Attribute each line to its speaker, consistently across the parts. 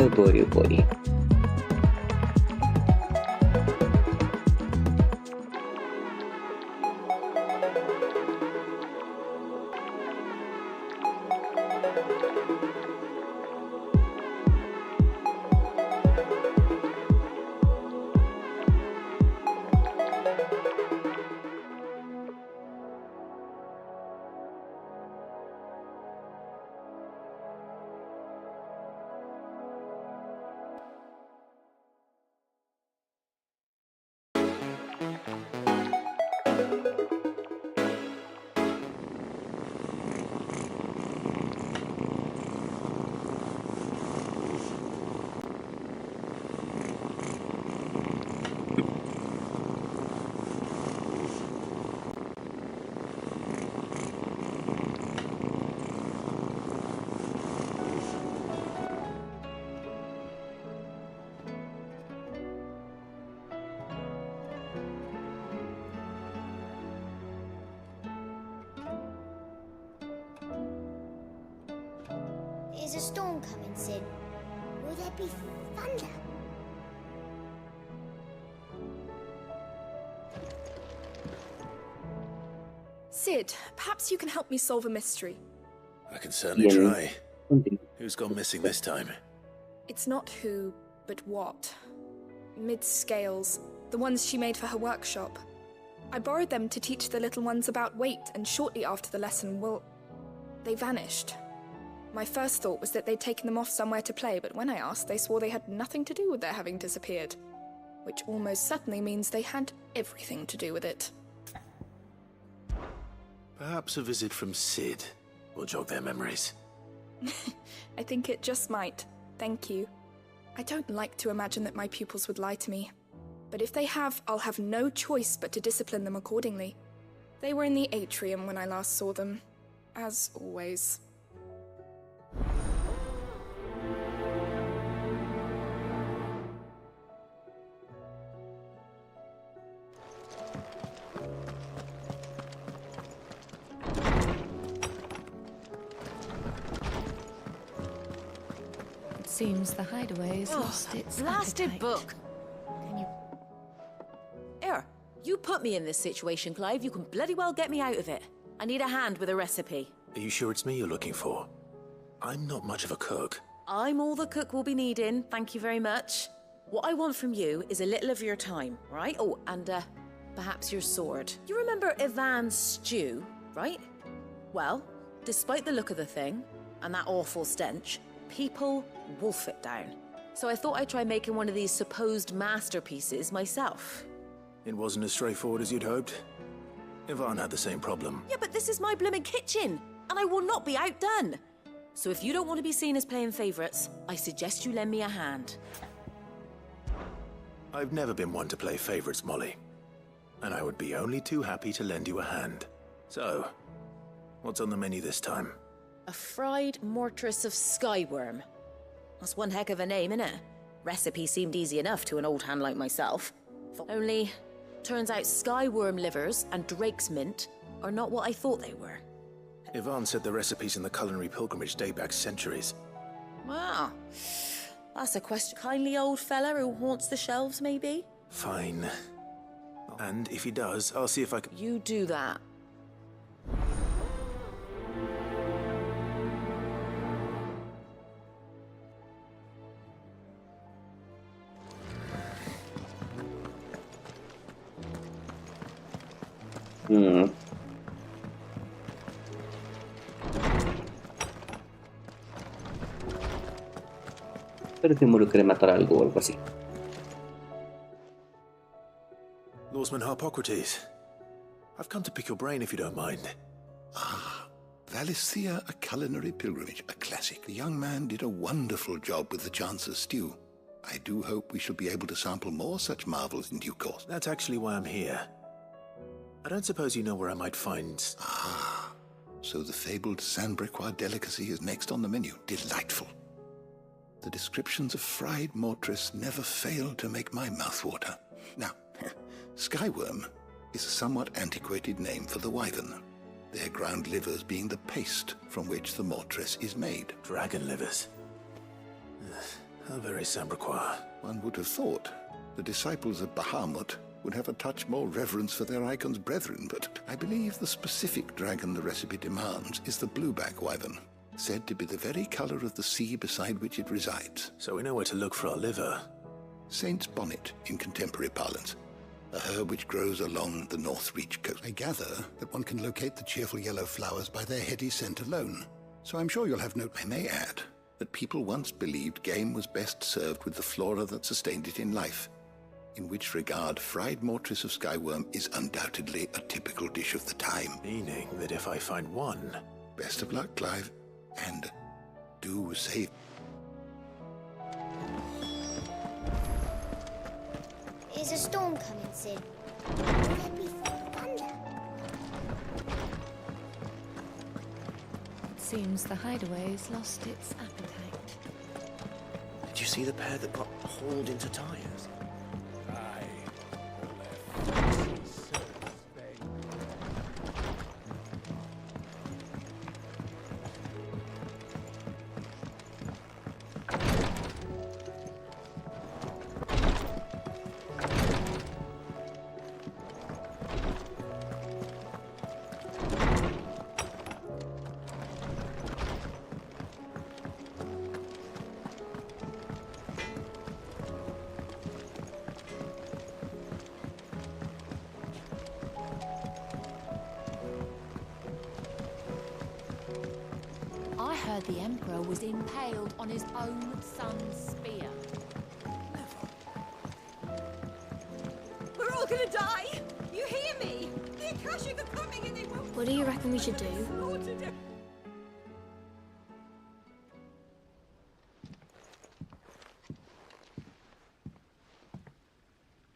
Speaker 1: autori poi.
Speaker 2: Is a storm coming, Sid? Will there be thunder?
Speaker 3: Sid, perhaps you can help me solve a mystery.
Speaker 4: I can certainly try. Who's gone missing this time?
Speaker 3: It's not who, but what. Mid's scales, the ones she made for her workshop. I borrowed them to teach the little ones about weight, and shortly after the lesson, well, they vanished. My first thought was that they'd taken them off somewhere to play, but when I asked, they swore they had nothing to do with their having disappeared. Which almost certainly means they had everything to do with it.
Speaker 4: Perhaps a visit from Sid will jog their memories.
Speaker 3: I think it just might. Thank you. I don't like to imagine that my pupils would lie to me. But if they have, I'll have no choice but to discipline them accordingly. They were in the atrium when I last saw them. As always.
Speaker 5: Seems the hideaway's lost its
Speaker 6: blasted
Speaker 5: appetite.
Speaker 6: book. Can you... Here, you put me in this situation, Clive. You can bloody well get me out of it. I need a hand with a recipe.
Speaker 4: Are you sure it's me you're looking for? I'm not much of a cook.
Speaker 6: I'm all the cook will be needing, thank you very much. What I want from you is a little of your time, right? Oh, and perhaps your sword. You remember Ivan's stew, right? Well, despite the look of the thing, and that awful stench, people wolf it down. So I thought I'd try making one of these supposed masterpieces myself.
Speaker 4: It wasn't as straightforward as you'd hoped. Ivan had the same problem.
Speaker 6: Yeah, but this is my blooming kitchen, and I will not be outdone. So if you don't want to be seen as playing favourites, I suggest you lend me a hand.
Speaker 4: I've never been one to play favourites, Molly. And I would be only too happy to lend you a hand. So, what's on the menu this time?
Speaker 6: A fried mortress of skyworm. That's one heck of a name, innit? Recipe seemed easy enough to an old hand like myself. Only, turns out skyworm livers and drake's mint are not what I thought they were.
Speaker 4: Ivan said the recipes in the culinary pilgrimage date back centuries.
Speaker 6: Wow. That's a question. Kindly old fella who haunts the shelves, maybe?
Speaker 4: Fine. And if he does, I'll see if I can...
Speaker 6: You do that.
Speaker 1: Spero che involucri matarà algo o algo así.
Speaker 4: Lawsman Harpocrates. I've come to pick your brain if you don't mind.
Speaker 7: Ah, Valisthea, a culinary pilgrimage, a classic. The young man did a wonderful job with the Chance's stew. I do hope we shall be able to sample more such marvels in due course.
Speaker 4: That's actually why I'm here. I don't suppose you know where I might find...
Speaker 7: Ah, so the fabled Sandbrequois delicacy is next on the menu. Delightful. The descriptions of fried mortress never fail to make my mouth water. Now, skyworm is a somewhat antiquated name for the wyvern, their ground livers being the paste from which the mortress is made.
Speaker 4: Dragon livers. How very Sambraquois.
Speaker 7: One would have thought the disciples of Bahamut would have a touch more reverence for their icon's brethren, but I believe the specific dragon the recipe demands is the blueback wyvern, said to be the very color of the sea beside which it resides.
Speaker 4: So we know where to look for our liver.
Speaker 7: Saint's bonnet in contemporary parlance, a herb which grows along the North Reach coast. I gather that one can locate the cheerful yellow flowers by their heady scent alone, so I'm sure you'll have no... I may add that people once believed game was best served with the flora that sustained it in life, in which regard fried mortress of skyworm is undoubtedly a typical dish of the time.
Speaker 4: Meaning that if I find one...
Speaker 7: Best of luck, Clive, and do save...
Speaker 2: Is a storm coming, Sid? Will there be thunder?
Speaker 5: It seems the hideaway's lost its appetite.
Speaker 8: Did you see the pair that got hauled into tires?
Speaker 9: I heard the Emperor was impaled on his own son's spear.
Speaker 10: We're all gonna die! You hear me? The Akashic are coming and they won't...
Speaker 2: What do you reckon we should do?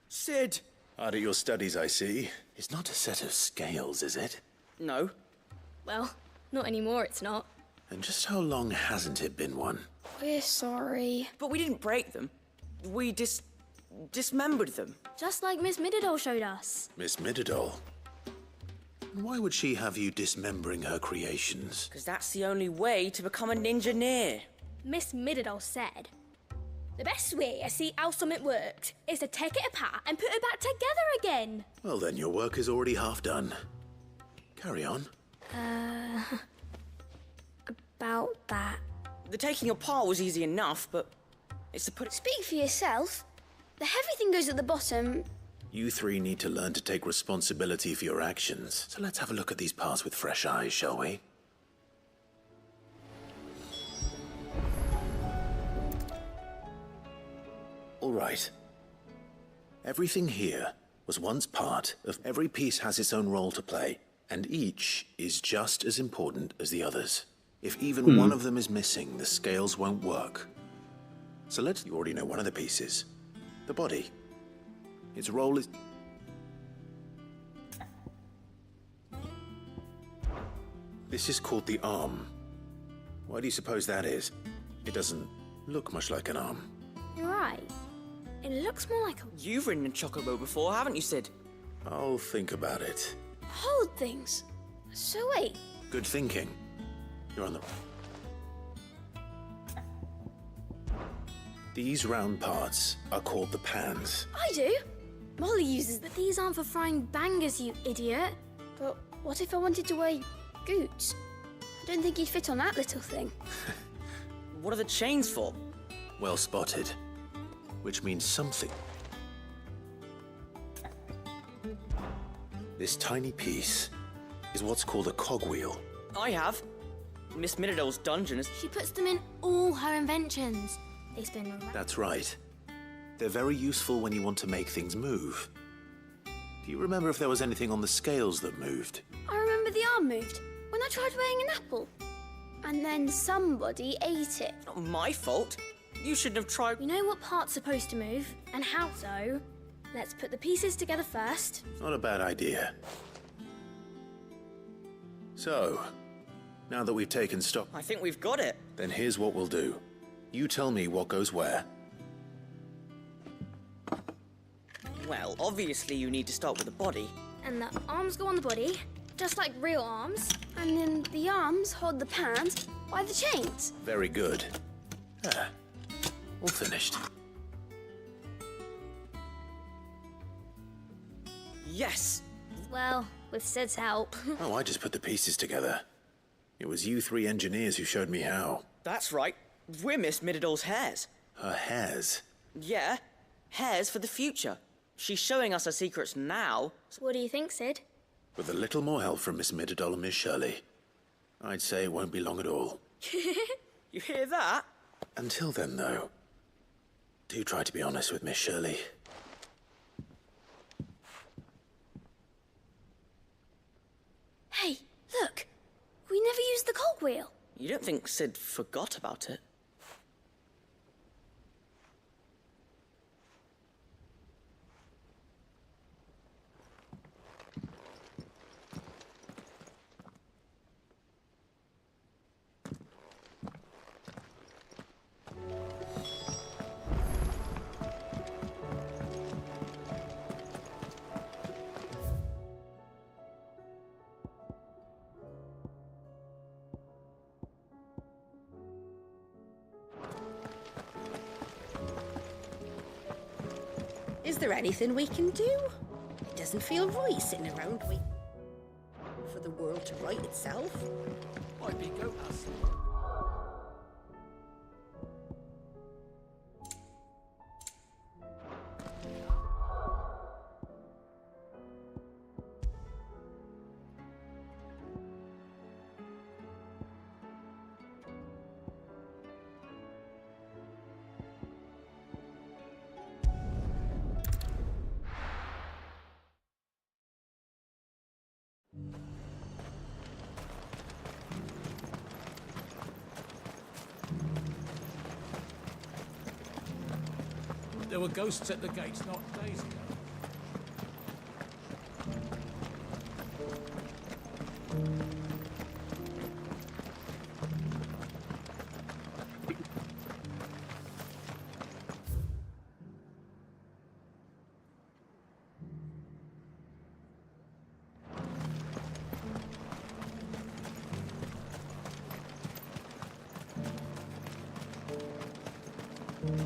Speaker 8: Sid!
Speaker 4: Hard at your studies, I see. It's not a set of scales, is it?
Speaker 8: No.
Speaker 2: Well, not anymore, it's not.
Speaker 4: And just how long hasn't it been one?
Speaker 2: We're sorry.
Speaker 6: But we didn't break them. We dismembered them.
Speaker 2: Just like Miss Mididol showed us.
Speaker 4: Miss Mididol? Why would she have you dismembering her creations?
Speaker 6: Because that's the only way to become a ninja-neer.
Speaker 2: Miss Mididol said, the best way to see how something worked is to take it apart and put it back together again.
Speaker 4: Well then, your work is already half done. Carry on.
Speaker 2: About that.
Speaker 6: The taking apart was easy enough, but it's the put...
Speaker 2: Speak for yourself. The heavy thing goes at the bottom.
Speaker 4: You three need to learn to take responsibility for your actions. So let's have a look at these parts with fresh eyes, shall we? All right. Everything here was once part of... Every piece has its own role to play, and each is just as important as the others. If even one of them is missing, the scales won't work. So you already know one of the pieces. The body. Its role is... This is called the arm. Why do you suppose that is? It doesn't look much like an arm.
Speaker 2: You're right. It looks more like a...
Speaker 6: You've ridden a chocobo before, haven't you, Sid?
Speaker 4: I'll think about it.
Speaker 2: Hold things. So wait.
Speaker 4: Good thinking. You're on the... These round parts are called the pans.
Speaker 2: I do. Molly uses... But these aren't for frying bangers, you idiot. But what if I wanted to wear goots? I don't think he'd fit on that little thing.
Speaker 6: What are the chains for?
Speaker 4: Well spotted. Which means something. This tiny piece is what's called a cogwheel.
Speaker 6: I have. Miss Mididol's dungeon is...
Speaker 2: She puts them in all her inventions. They spin around.
Speaker 4: That's right. They're very useful when you want to make things move. Do you remember if there was anything on the scales that moved?
Speaker 2: I remember the arm moved when I tried weighing an apple. And then somebody ate it.
Speaker 6: Not my fault. You shouldn't have tried...
Speaker 2: You know what part's supposed to move and how, so let's put the pieces together first.
Speaker 4: Not a bad idea. So, now that we've taken stock...
Speaker 6: I think we've got it.
Speaker 4: Then here's what we'll do. You tell me what goes where.
Speaker 6: Well, obviously you need to start with the body.
Speaker 2: And the arms go on the body, just like real arms. And then the arms hold the pans by the chains.
Speaker 4: Very good. All finished.
Speaker 11: Yes!
Speaker 2: Well, with Sid's help.
Speaker 4: Oh, I just put the pieces together. It was you three engineers who showed me how.
Speaker 11: That's right. We're Miss Mididol's hares.
Speaker 4: Her hairs.
Speaker 11: Yeah, hares for the future. She's showing us her secrets now.
Speaker 2: So what do you think, Sid?
Speaker 4: With a little more help from Miss Mididol and Miss Shirley, I'd say it won't be long at all.
Speaker 11: You hear that?
Speaker 4: Until then, though, do try to be honest with Miss Shirley.
Speaker 2: Hey, look! We never used the cogwheel.
Speaker 11: You don't think Sid forgot about it?
Speaker 12: Is there anything we can do? It doesn't feel right sitting around waiting for the world to right itself.
Speaker 8: Might be goatness.
Speaker 13: There were ghosts at the gates not days ago.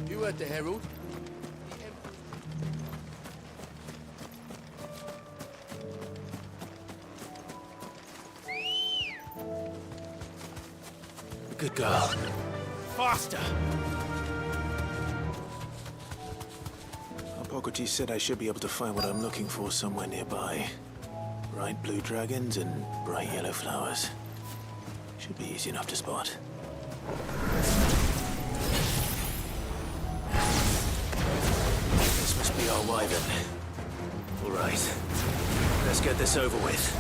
Speaker 8: You heard the herald?
Speaker 4: Good girl.
Speaker 8: Faster!
Speaker 4: Hippocrates said I should be able to find what I'm looking for somewhere nearby. Bright blue dragons and bright yellow flowers. Should be easy enough to spot. This must be our wyvern. All right. Let's get this over with.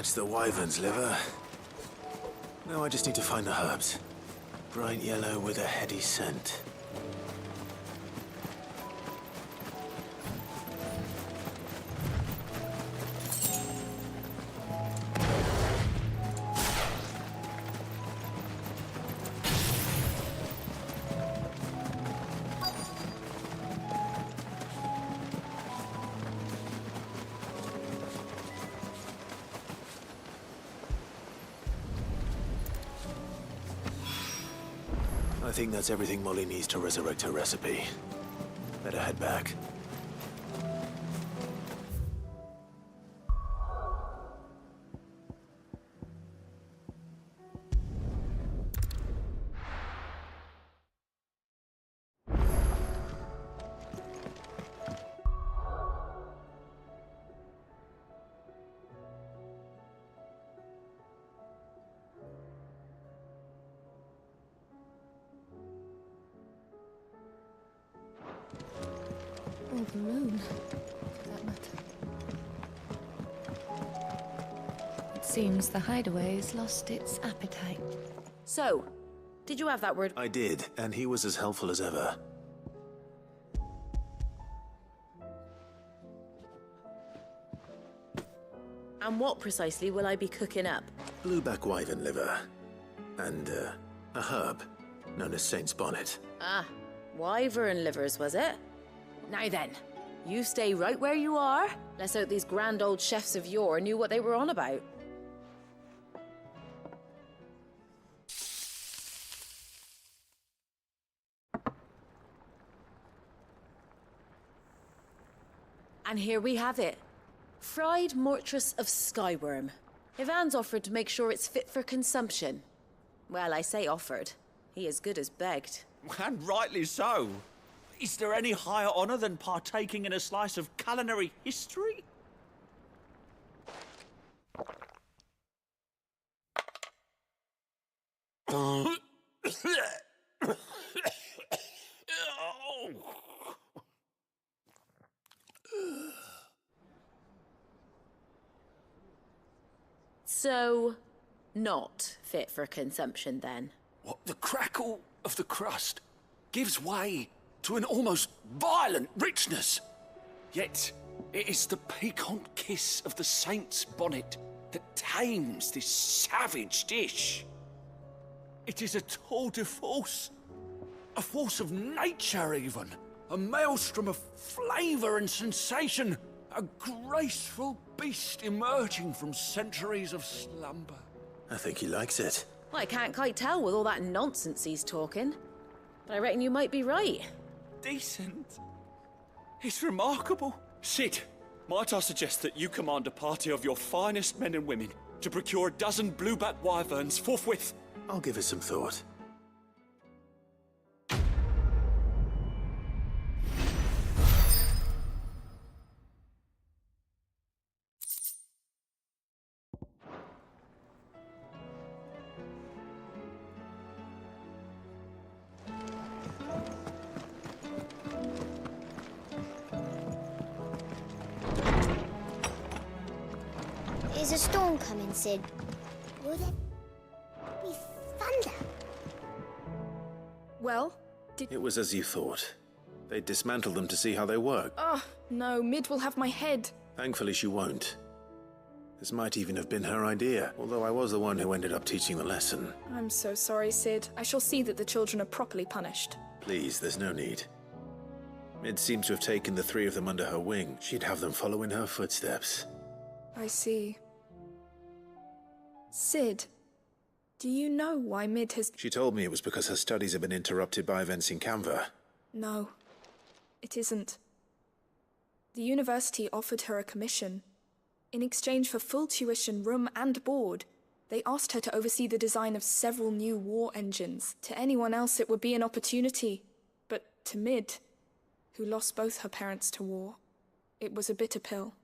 Speaker 4: That's the wyvern's liver. Now I just need to find the herbs. Bright yellow with a heady scent. I think that's everything Molly needs to resurrect her recipe. Better head back.
Speaker 5: Or the moon, for that matter. It seems the hideaway's lost its appetite.
Speaker 6: So, did you have that word?
Speaker 4: I did, and he was as helpful as ever.
Speaker 6: And what precisely will I be cooking up?
Speaker 4: Blueback wyvern liver. And, a herb known as Saint's Bonnet.
Speaker 6: Ah, wyvern livers, was it? Now then, you stay right where you are. Let's hope these grand old chefs of yore knew what they were on about. And here we have it. Fried mortress of skyworm. Ivan's offered to make sure it's fit for consumption. Well, I say offered. He as good as begged.
Speaker 14: And rightly so. Is there any higher honor than partaking in a slice of culinary history?
Speaker 6: So, not fit for consumption then?
Speaker 14: What, the crackle of the crust gives way to an almost violent richness. Yet, it is the piquant kiss of the saint's bonnet that tames this savage dish. It is a tour de force, a force of nature even, a maelstrom of flavour and sensation, a graceful beast emerging from centuries of slumber.
Speaker 4: I think he likes it.
Speaker 6: Well, I can't quite tell with all that nonsense he's talking. But I reckon you might be right.
Speaker 14: Decent. It's remarkable. Sid, might I suggest that you command a party of your finest men and women to procure a dozen blueback wyverns forthwith?
Speaker 4: I'll give it some thought.
Speaker 15: Is a storm coming, Sid? Will there be thunder?
Speaker 3: Well,
Speaker 4: It was as you thought. They dismantled them to see how they work.
Speaker 3: Oh, no, Mid will have my head.
Speaker 4: Thankfully she won't. This might even have been her idea, although I was the one who ended up teaching the lesson.
Speaker 3: I'm so sorry, Sid. I shall see that the children are properly punished.
Speaker 4: Please, there's no need. Mid seems to have taken the three of them under her wing. She'd have them follow in her footsteps.
Speaker 3: I see. Sid, do you know why Mid has...
Speaker 4: She told me it was because her studies have been interrupted by events in Canva.
Speaker 3: No, it isn't. The university offered her a commission. In exchange for full tuition, room and board, they asked her to oversee the design of several new war engines. To anyone else it would be an opportunity, but to Mid, who lost both her parents to war, it was a bitter pill.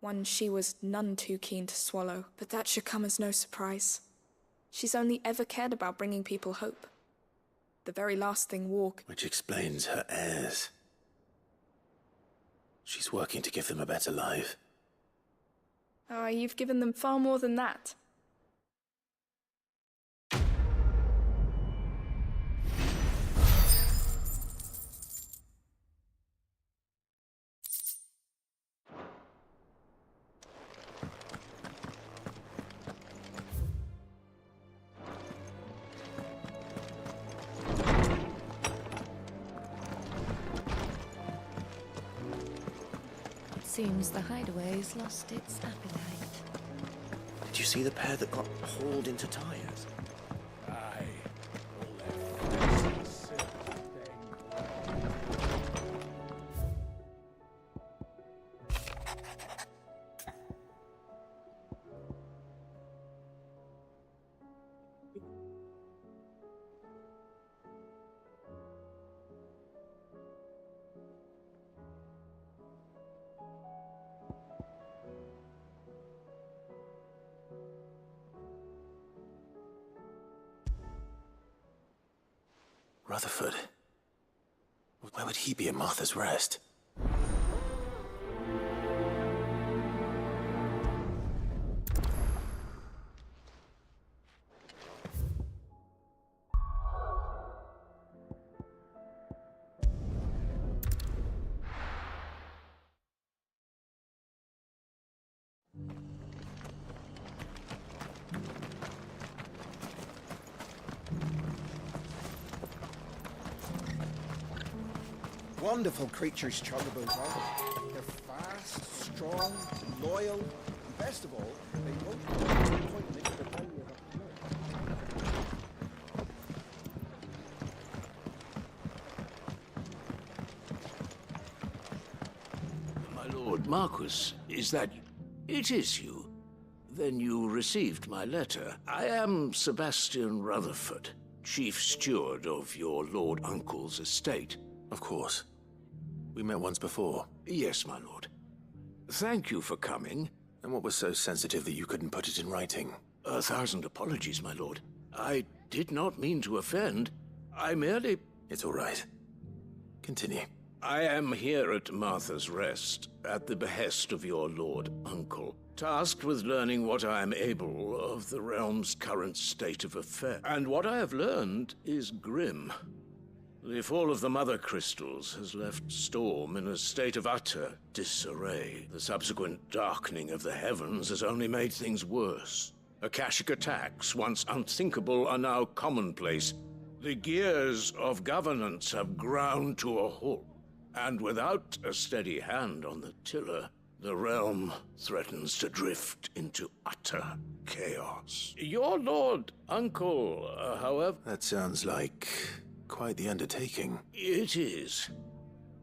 Speaker 3: One she was none too keen to swallow, but that should come as no surprise. She's only ever cared about bringing people hope. The very last thing war...
Speaker 4: Which explains her heirs. She's working to give them a better life.
Speaker 3: Ah, you've given them far more than that.
Speaker 5: Seems the hideaway's lost its appetite.
Speaker 8: Did you see the pair that got hauled into tires?
Speaker 13: Aye.
Speaker 4: Rutherford. Where would he be at Martha's Rest?
Speaker 8: Wonderful creatures, Chuggaboos are. They're fast, strong, loyal, and best of all, they won't point me to the value of a
Speaker 14: My lord Marquis, is that... It is you. Then you received my letter. I am Sebastian Rutherford, Chief Steward of your Lord Uncle's estate.
Speaker 4: Of course. We met once before.
Speaker 14: Yes, my lord. Thank you for coming.
Speaker 4: And what was so sensitive that you couldn't put it in writing?
Speaker 14: 1,000 apologies, my lord. I did not mean to offend. I merely...
Speaker 4: It's all right. Continue.
Speaker 14: I am here at Martha's Rest, at the behest of your Lord Uncle, tasked with learning what I am able of the realm's current state of affairs. And what I have learned is grim. The fall of the Mother Crystals has left Storm in a state of utter disarray. The subsequent darkening of the heavens has only made things worse. Akashic attacks, once unthinkable, are now commonplace. The gears of governance have ground to a halt. And without a steady hand on the tiller, the realm threatens to drift into utter chaos. Your Lord Uncle, however...
Speaker 4: That sounds like... quite the undertaking.
Speaker 14: It is.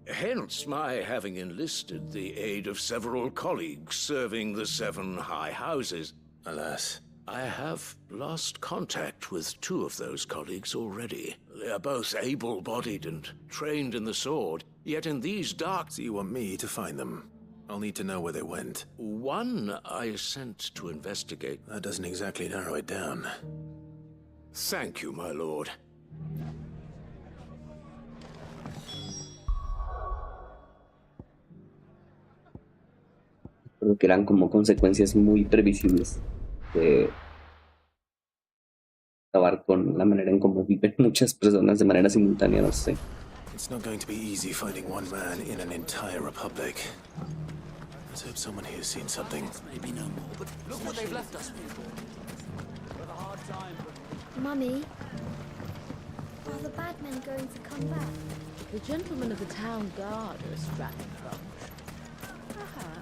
Speaker 14: Hence my having enlisted the aid of several colleagues serving the 7 high houses.
Speaker 4: Alas.
Speaker 14: I have lost contact with 2 of those colleagues already. They are both able-bodied and trained in the sword, yet in these dark...
Speaker 4: So you want me to find them? I'll need to know where they went.
Speaker 14: One I sent to investigate.
Speaker 4: That doesn't exactly narrow it down.
Speaker 14: Thank you, my lord.
Speaker 1: Creo que eran como consecuencias muy previsibles de acabar con la manera en cómo viven muchas personas de manera simultánea, no sé.
Speaker 4: It's not going to be easy finding one man in an entire republic. Let's hope someone here's seen something.
Speaker 14: Maybe no more, but look what they've left us with.
Speaker 2: Mummy, are the bad men going to come back?
Speaker 9: The gentlemen of the town guard are a strapping bunch. Perhaps.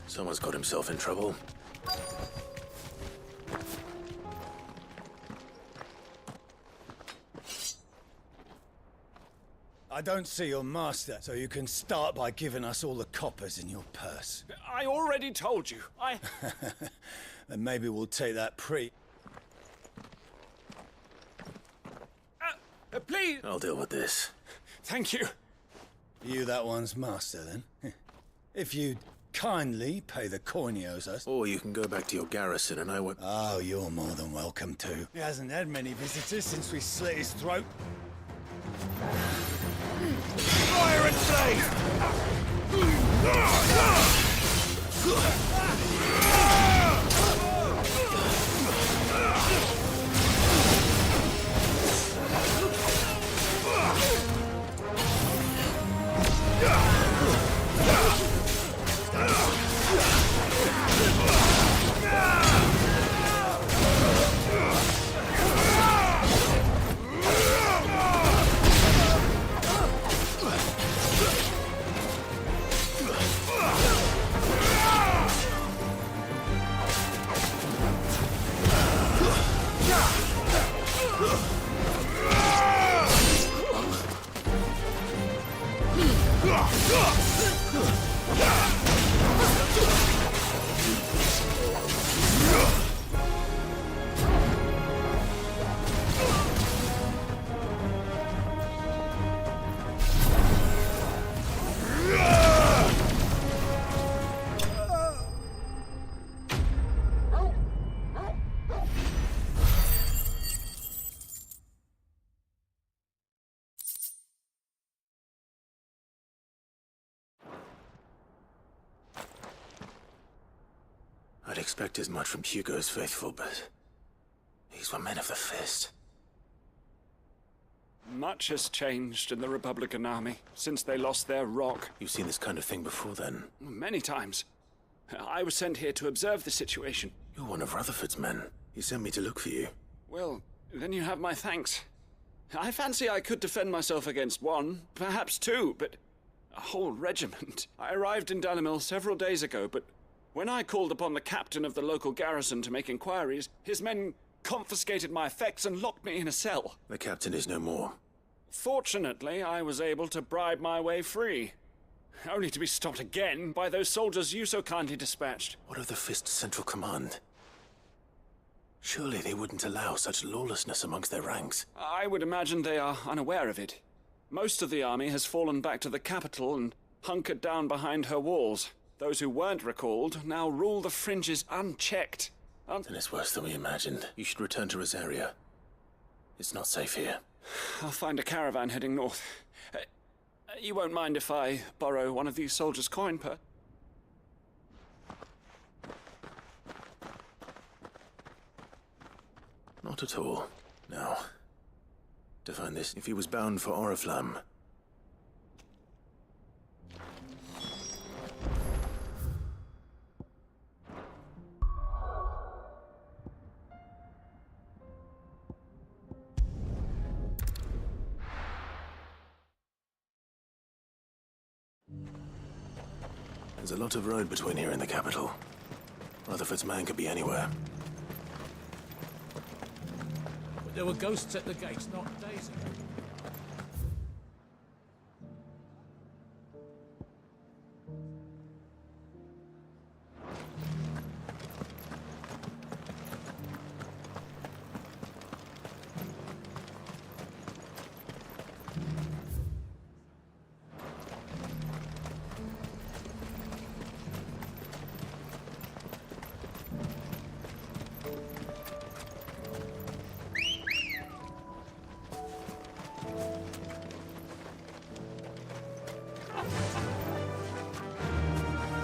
Speaker 4: Someone's got himself in trouble.
Speaker 16: I don't see your master, so you can start by giving us all the coppers in your purse.
Speaker 14: I already told you.
Speaker 16: Then maybe we'll take that
Speaker 14: Please!
Speaker 4: I'll deal with this.
Speaker 14: Thank you.
Speaker 16: You that one's master, then? If you'd kindly pay the coin he owes us.
Speaker 4: Or you can go back to your garrison and I won't...
Speaker 16: Oh, you're more than welcome to. He hasn't had many visitors since we slit his throat. Fire and flame!
Speaker 4: I'd expect as much from Hugo's faithful, but these were men of the fist.
Speaker 14: Much has changed in the Republican army since they lost their rock.
Speaker 4: You've seen this kind of thing before, then?
Speaker 14: Many times. I was sent here to observe the situation.
Speaker 4: You're one of Rutherford's men. He sent me to look for you.
Speaker 14: Well, then you have my thanks. I fancy I could defend myself against one, perhaps two, but a whole regiment. I arrived in Dalimil several days ago, but when I called upon the captain of the local garrison to make inquiries, his men confiscated my effects and locked me in a cell.
Speaker 4: The captain is no more.
Speaker 14: Fortunately, I was able to bribe my way free, only to be stopped again by those soldiers you so kindly dispatched.
Speaker 4: What of the Fist's central command? Surely they wouldn't allow such lawlessness amongst their ranks.
Speaker 14: I would imagine they are unaware of it. Most of the army has fallen back to the capital and hunkered down behind her walls. Those who weren't recalled now rule the fringes unchecked.
Speaker 4: Then it's worse than we imagined. You should return to Rosaria. It's not safe here.
Speaker 14: I'll find a caravan heading north. You won't mind if I borrow one of these soldiers' coin, Per?
Speaker 4: Not at all. Now, to find this, if he was bound for Oriflamme. There's a lot of road between here and the capital. Rutherford's man could be anywhere.
Speaker 13: But there were ghosts at the gates not days ago.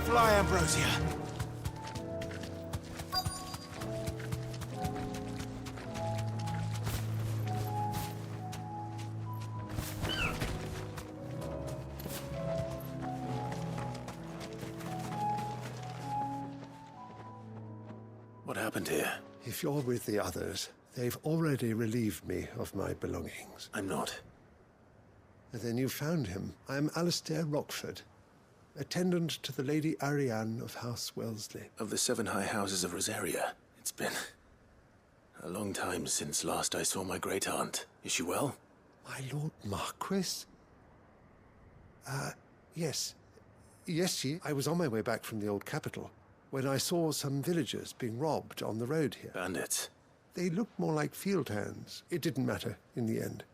Speaker 8: Fly, Ambrosia.
Speaker 4: What happened here?
Speaker 17: If you're with the others, they've already relieved me of my belongings.
Speaker 4: I'm not.
Speaker 17: Then you found him. I am Alistair Rockford, attendant to the Lady Ariane of House Wellesley.
Speaker 4: Of the 7 high houses of Rosaria. It's been a long time since last I saw my great-aunt. Is she well?
Speaker 17: My Lord Marquis? Yes. Yes, I was on my way back from the old capital when I saw some villagers being robbed on the road here.
Speaker 4: Bandits?
Speaker 17: They looked more like field hands. It didn't matter in the end.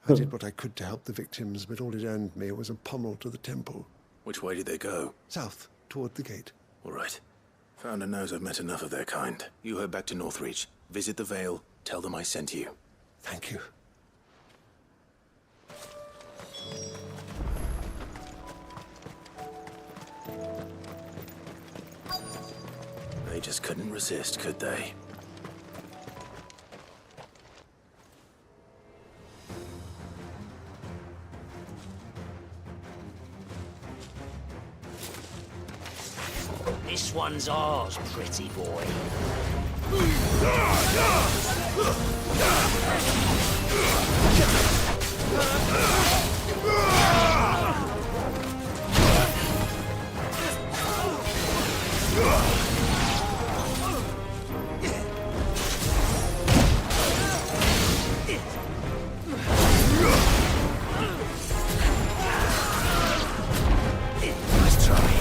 Speaker 17: I did what I could to help the victims, but all it earned me was a pommel to the temple.
Speaker 4: Which way did they go?
Speaker 17: South, toward the gate.
Speaker 4: All right. Founder knows I've met enough of their kind. You head back to Northreach. Visit the Vale. Tell them I sent you.
Speaker 17: Thank you.
Speaker 4: They just couldn't resist, could they?
Speaker 18: This one's ours, pretty boy.
Speaker 4: Nice try.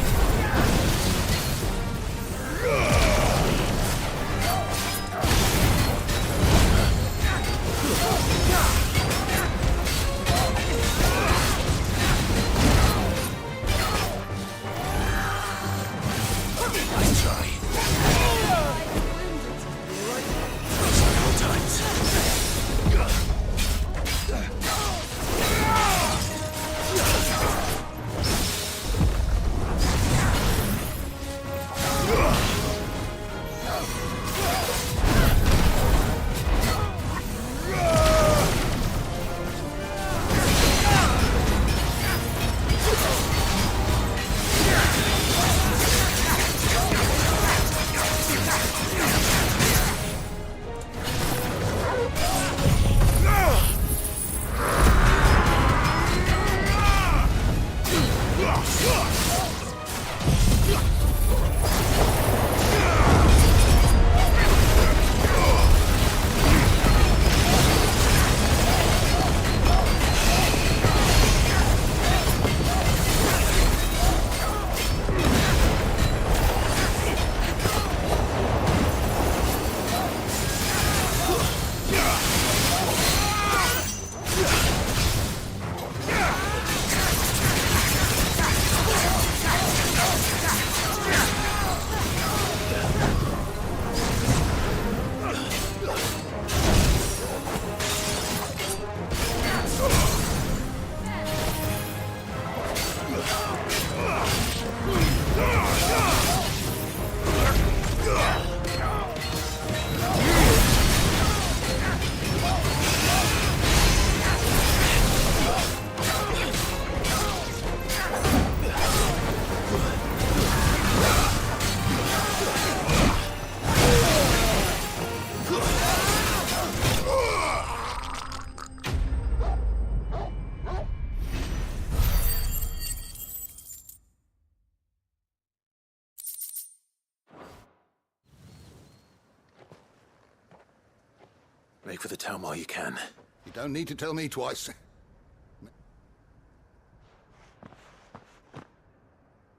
Speaker 4: Make for the town while you can.
Speaker 7: You don't need to tell me twice.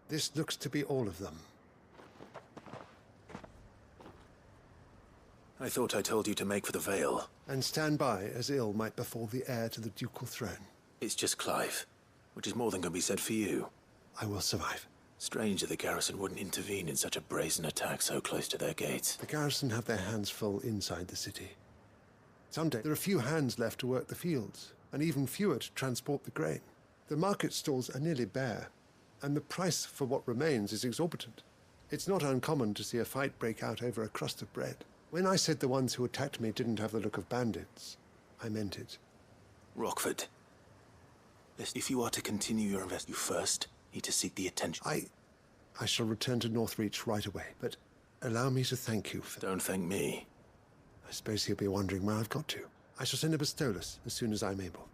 Speaker 17: This looks to be all of them.
Speaker 4: I thought I told you to make for the Vale.
Speaker 17: And stand by, as ill might befall the heir to the ducal throne.
Speaker 4: It's just Clive, which is more than can be said for you.
Speaker 17: I will survive.
Speaker 4: Strange that the garrison wouldn't intervene in such a brazen attack so close to their gates.
Speaker 17: The garrison have their hands full inside the city. Someday, there are few hands left to work the fields, and even fewer to transport the grain. The market stalls are nearly bare, and the price for what remains is exorbitant. It's not uncommon to see a fight break out over a crust of bread. When I said the ones who attacked me didn't have the look of bandits, I meant it.
Speaker 4: Rockford, if you are to continue your investment, you first need to seek the attention.
Speaker 17: I shall return to Northreach right away, but allow me to thank you for...
Speaker 4: Don't thank me.
Speaker 17: I suppose he'll be wondering where I've got to. I shall send a Bistolus as soon as I'm able.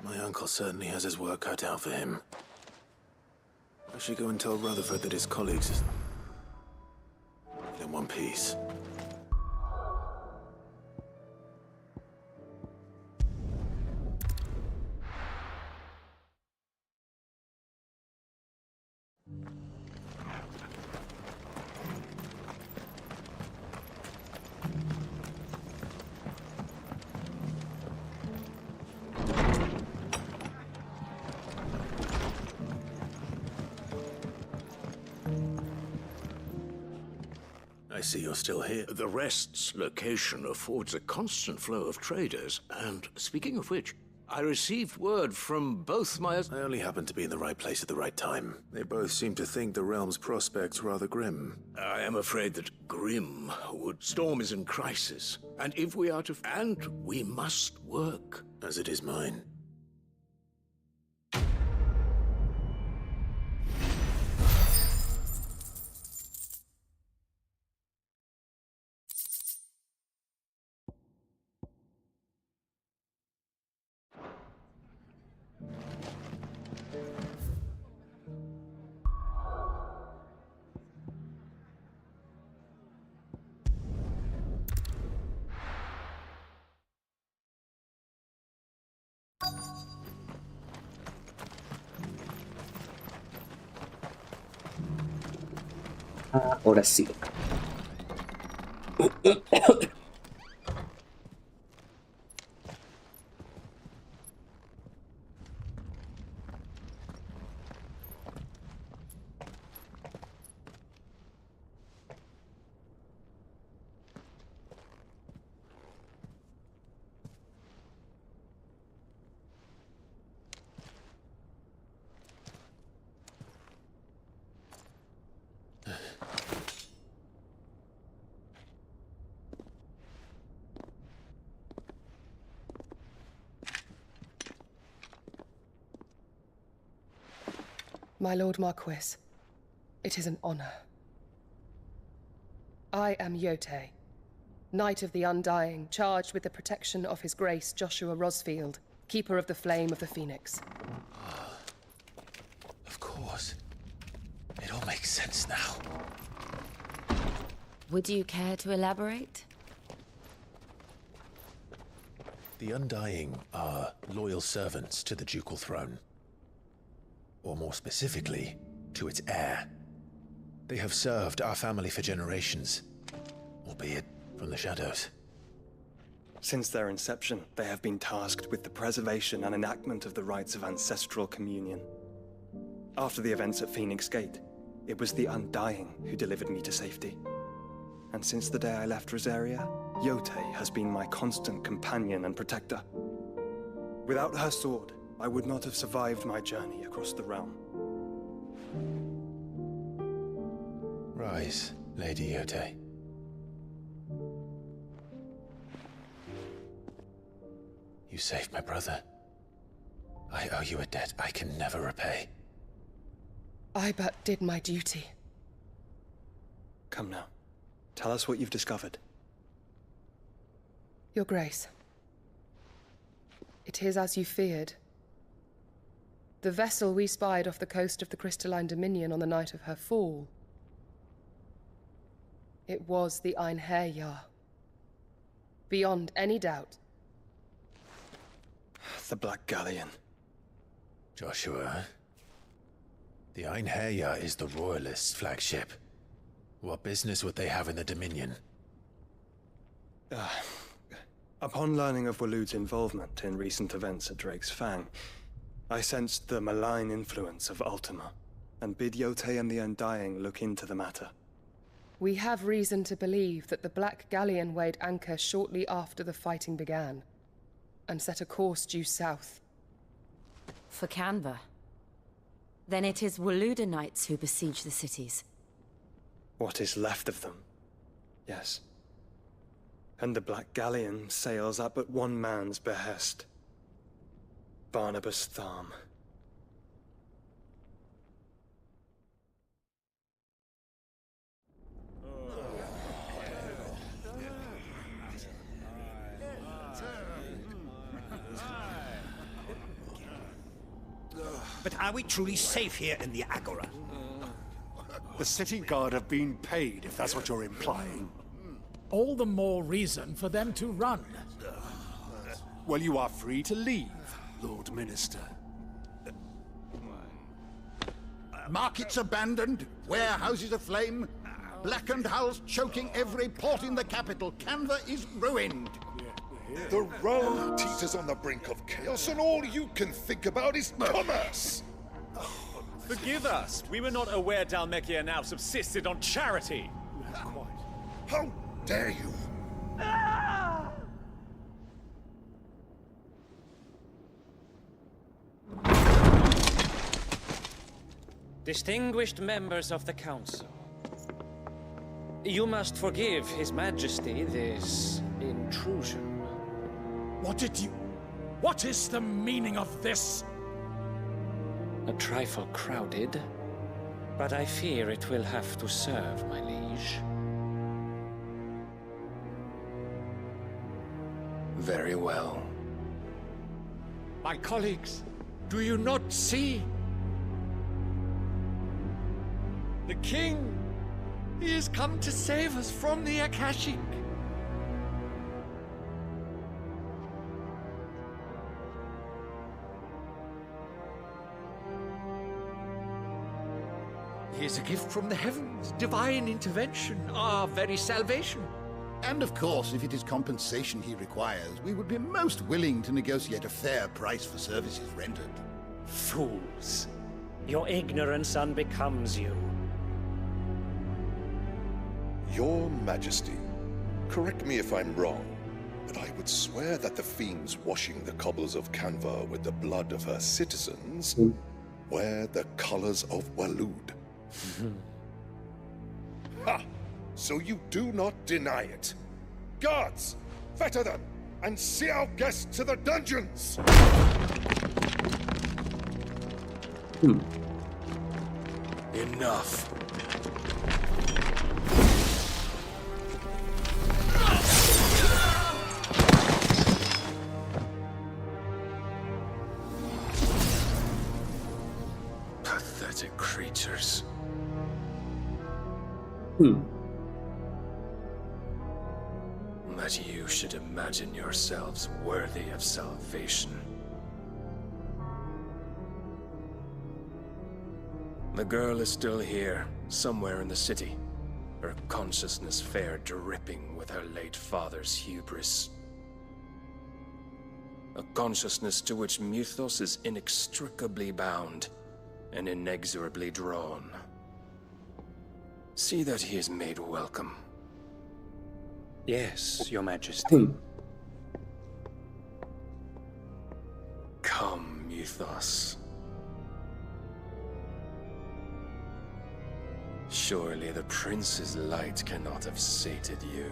Speaker 4: My uncle certainly has his work cut out for him. I should go and tell Rutherford that his colleagues are in one piece. I see you're still here.
Speaker 14: The Rest's location affords a constant flow of traders, and speaking of which, I received word from both my...
Speaker 4: I only happened to be in the right place at the right time. They both seem to think the realm's prospects rather grim.
Speaker 14: I am afraid that grim would... Storm is in crisis, and if we are to... And we must work.
Speaker 4: As it is mine.
Speaker 1: Ahora sí.
Speaker 19: My Lord Marquis, it is an honor. I am Yote, Knight of the Undying, charged with the protection of His Grace Joshua Rosfield, Keeper of the Flame of the Phoenix.
Speaker 7: Of course. It all makes sense now.
Speaker 5: Would you care to elaborate?
Speaker 4: The Undying are loyal servants to the ducal throne. Or more specifically, to its heir. They have served our family for generations, albeit from the shadows.
Speaker 20: Since their inception, they have been tasked with the preservation and enactment of the rites of ancestral communion. After the events at Phoenix Gate, it was the Undying who delivered me to safety. And since the day I left Rosaria, Yote has been my constant companion and protector. Without her sword, I would not have survived my journey across the realm.
Speaker 4: Rise, Lady Yote. You saved my brother. I owe you a debt I can never repay.
Speaker 19: I but did my duty.
Speaker 20: Come now. Tell us what you've discovered.
Speaker 19: Your Grace. It is as you feared. The vessel we spied off the coast of the Crystalline Dominion on the night of her fall. It was the Einherjar. Beyond any doubt.
Speaker 20: The Black Galleon.
Speaker 4: Joshua, the Einherjar is the Royalists' flagship. What business would they have in the Dominion?
Speaker 20: Upon learning of Waloed's involvement in recent events at Drake's Fang, I sensed the malign influence of Ultima, and bid Yote and the Undying look into the matter.
Speaker 19: We have reason to believe that the Black Galleon weighed anchor shortly after the fighting began, and set a course due south.
Speaker 5: For Canva. Then it is Waloeda Knights who besiege the cities.
Speaker 20: What is left of them, yes. And the Black Galleon sails at but one man's behest. Barnabas Tharm.
Speaker 18: But are we truly safe here in the Agora?
Speaker 21: The city guard have been paid, if that's what you're implying.
Speaker 13: All the more reason for them to run.
Speaker 21: Well, you are free to leave, Lord Minister.
Speaker 22: Markets abandoned, warehouses aflame, blackened hulls choking every port in the capital. Canva is ruined.
Speaker 23: The realm teeters on the brink of chaos, and all you can think about is commerce.
Speaker 24: Forgive us. We were not aware Dalmekia now subsisted on charity.
Speaker 23: How dare you?
Speaker 10: Distinguished members of the Council, you must forgive His Majesty this intrusion.
Speaker 13: What is the meaning of this?
Speaker 10: A trifle crowded, but I fear it will have to serve, my liege.
Speaker 14: Very well.
Speaker 13: My colleagues, do you not see? The king! He has come to save us from the Akashic! He is a gift from the heavens, divine intervention, our very salvation.
Speaker 22: And of course, if it is compensation he requires, we would be most willing to negotiate a fair price for services rendered.
Speaker 10: Fools! Your ignorance unbecomes you.
Speaker 23: Your Majesty, correct me if I'm wrong, but I would swear that the fiends washing the cobbles of Canva with the blood of her citizens wear the colors of Waloed. Ha! So you do not deny it. Guards, fetter them, and see our guests to the dungeons!
Speaker 14: Enough. Pathetic creatures. That you should imagine yourselves worthy of salvation. The girl is still here, somewhere in the city. Her consciousness fair dripping with her late father's hubris. A consciousness to which Mythos is inextricably bound and inexorably drawn. See that he is made welcome.
Speaker 10: Yes, Your Majesty.
Speaker 14: Come, Mythos. Surely the prince's light cannot have sated you.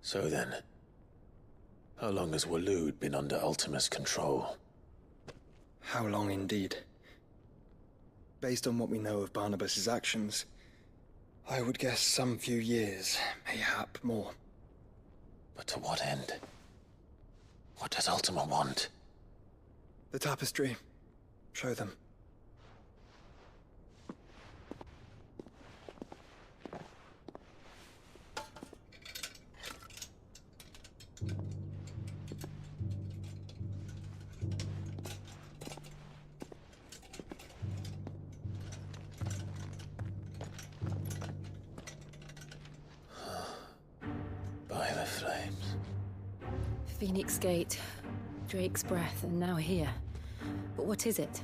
Speaker 14: So then, how long has Waloed been under Ultima's control?
Speaker 20: How long indeed? Based on what we know of Barnabas's actions, I would guess some few years, mayhap more.
Speaker 14: But to what end? What does Ultima want?
Speaker 20: The tapestry. Show them.
Speaker 14: By the flames.
Speaker 5: Phoenix Gate, Drake's Breath, and now here. But what is it?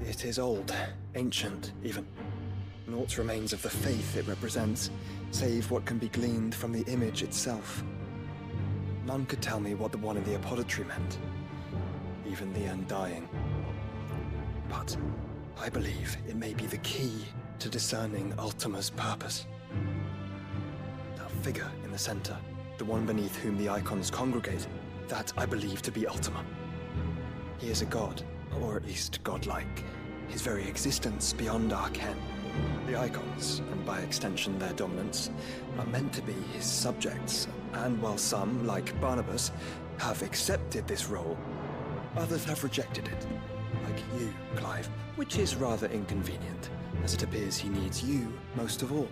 Speaker 20: It is old, ancient, even. Naught remains of the faith it represents, save what can be gleaned from the image itself. None could tell me what the one in the apothecary meant, even the Undying. But I believe it may be the key to discerning Ultima's purpose. That figure in the center, the one beneath whom the icons congregate, that I believe to be Ultima. He is a god, or at least godlike, his very existence beyond our ken. The icons, and by extension their dominants, are meant to be his subjects, and while some, like Barnabas, have accepted this role, others have rejected it, like you, Clive, which is rather inconvenient, as it appears he needs you most of all.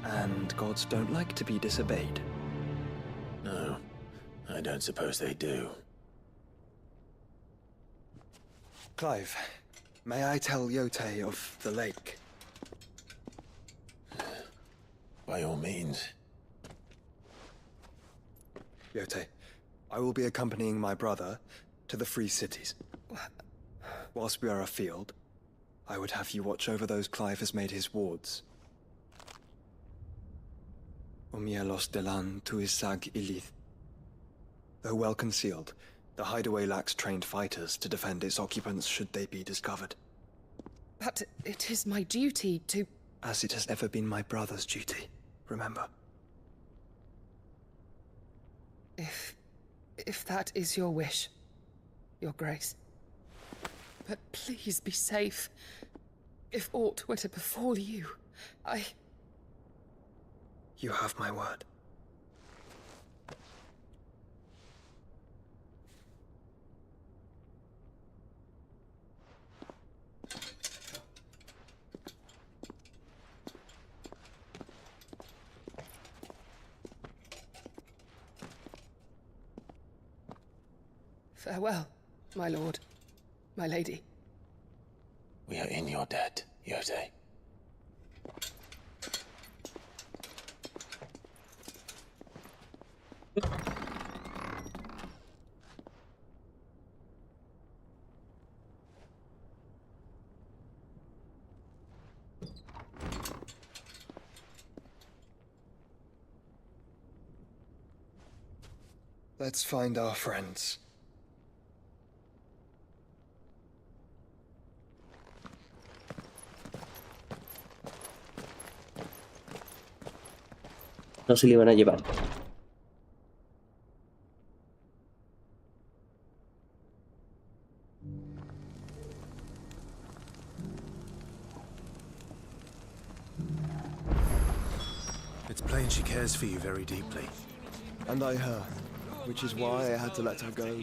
Speaker 20: And gods don't like to be disobeyed.
Speaker 14: No, I don't suppose they do.
Speaker 20: Clive, may I tell Yote of the lake?
Speaker 4: By all means.
Speaker 20: Yote, I will be accompanying my brother to the Free Cities. Whilst we are afield, I would have you watch over those Clive has made his wards. Omielos delan tuisag ilith. Though well concealed, the hideaway lacks trained fighters to defend its occupants should they be discovered.
Speaker 19: But it is my duty to...
Speaker 20: As it has ever been my brother's duty, remember.
Speaker 19: If that is your wish, Your Grace. But please be safe. If aught were to befall you,
Speaker 20: You have my word.
Speaker 19: Farewell, my lord, my lady.
Speaker 4: We are in your debt, Yote.
Speaker 20: Let's find our friends.
Speaker 1: No se le iban a llevar.
Speaker 6: It's plain she cares for you very deeply.
Speaker 20: And I her, which is why I had to let her go.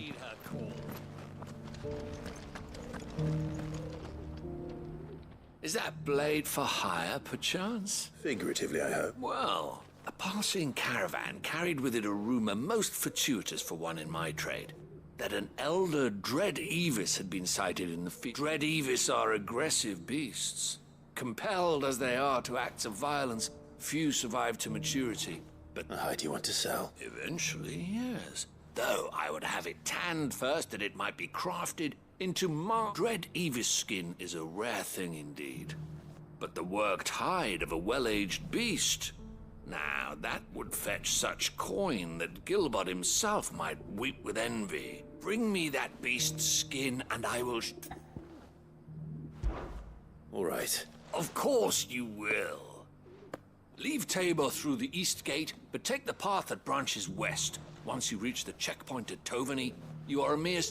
Speaker 14: Is that blade for hire, perchance?
Speaker 4: Figuratively, I hope.
Speaker 14: Well, a passing caravan carried with it a rumor most fortuitous for one in my trade. That an elder Dread Evis had been sighted in the field. Dread Evis are aggressive beasts. Compelled as they are to acts of violence, few survive to maturity. But
Speaker 4: a hide you want to sell?
Speaker 14: Eventually, yes. Though I would have it tanned first that it might be crafted into Dread Evis skin is a rare thing indeed. But the worked hide of a well-aged beast, now that would fetch such coin that Gilbert himself might weep with envy. Bring me that beast's skin and I will...
Speaker 4: All right.
Speaker 14: Of course you will. Leave Tabor through the east gate, but take the path that branches west. Once you reach the checkpoint at Tovany, you are a mere...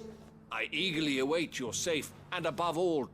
Speaker 14: I eagerly await your safe, and above all...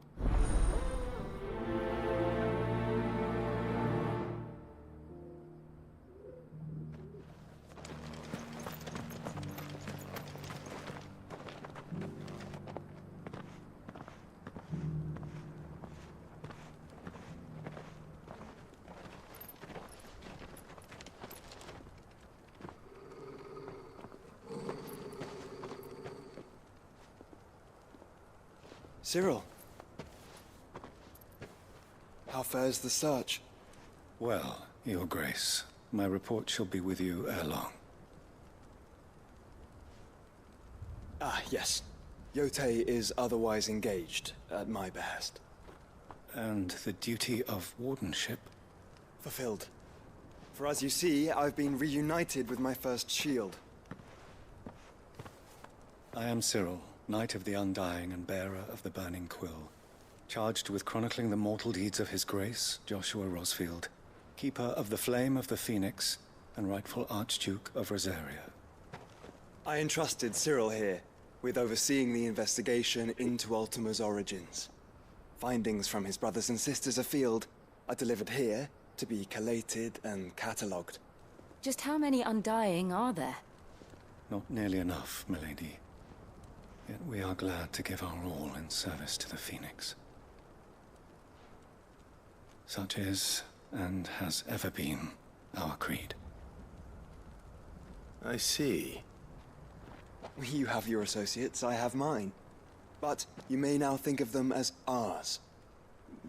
Speaker 20: Cyril. How fares the search?
Speaker 21: Well, Your Grace, my report shall be with you ere long.
Speaker 20: Ah, yes. Yote is otherwise engaged, at my behest.
Speaker 21: And the duty of wardenship?
Speaker 20: Fulfilled. For as you see, I've been reunited with my first shield.
Speaker 21: I am Cyril, Knight of the Undying and bearer of the Burning Quill, charged with chronicling the mortal deeds of His Grace, Joshua Rosfield, keeper of the Flame of the Phoenix and rightful Archduke of Rosaria.
Speaker 20: I entrusted Cyril here with overseeing the investigation into Ultima's origins. Findings from his brothers and sisters afield are delivered here to be collated and catalogued.
Speaker 5: Just how many Undying are there?
Speaker 21: Not nearly enough, milady. Yet we are glad to give our all in service to the Phoenix. Such is, and has ever been, our creed.
Speaker 4: I see.
Speaker 20: You have your associates, I have mine. But you may now think of them as ours.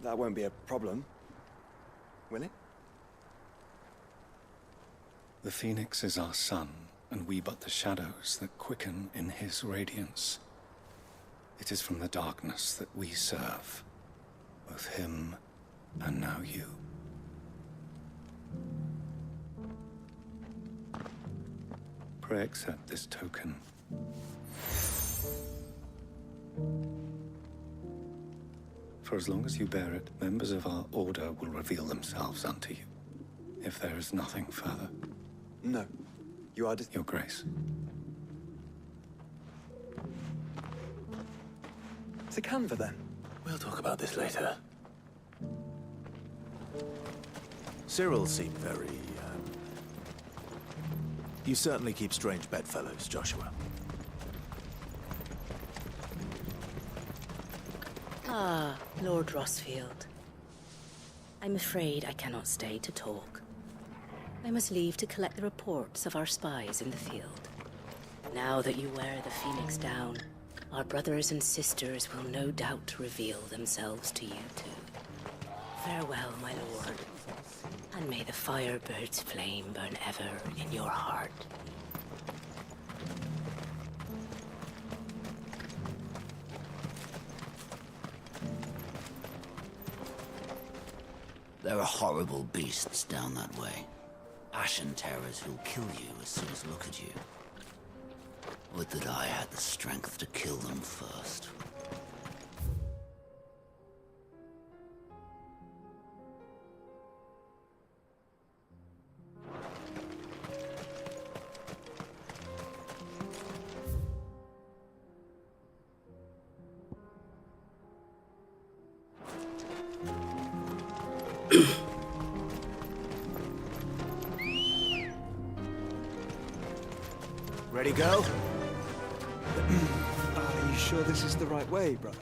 Speaker 20: That won't be a problem, will it?
Speaker 21: The Phoenix is our sun, and we but the shadows that quicken in his radiance. It is from the darkness that we serve, both him and now you. Pray accept this token. For as long as you bear it, members of our order will reveal themselves unto you. If there is nothing further.
Speaker 20: No. You are
Speaker 21: Your Grace.
Speaker 20: Secundar, then?
Speaker 4: We'll talk about this later. Cyril seemed very, You certainly keep strange bedfellows, Joshua.
Speaker 11: Ah, Lord Rosfield. I'm afraid I cannot stay to talk. I must leave to collect the reports of our spies in the field. Now that you wear the Phoenix down, our brothers and sisters will no doubt reveal themselves to you too. Farewell, my lord, and may the Firebird's flame burn ever in your heart.
Speaker 12: There are horrible beasts down that way. Ashen terrors who'll kill you as soon as look at you. Would that I had the strength to kill them first.
Speaker 4: Ready, go?
Speaker 20: Are you sure this is the right way, brother?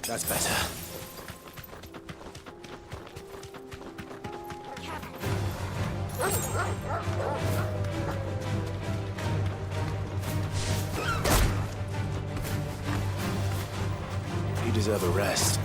Speaker 4: That's better. You deserve a rest.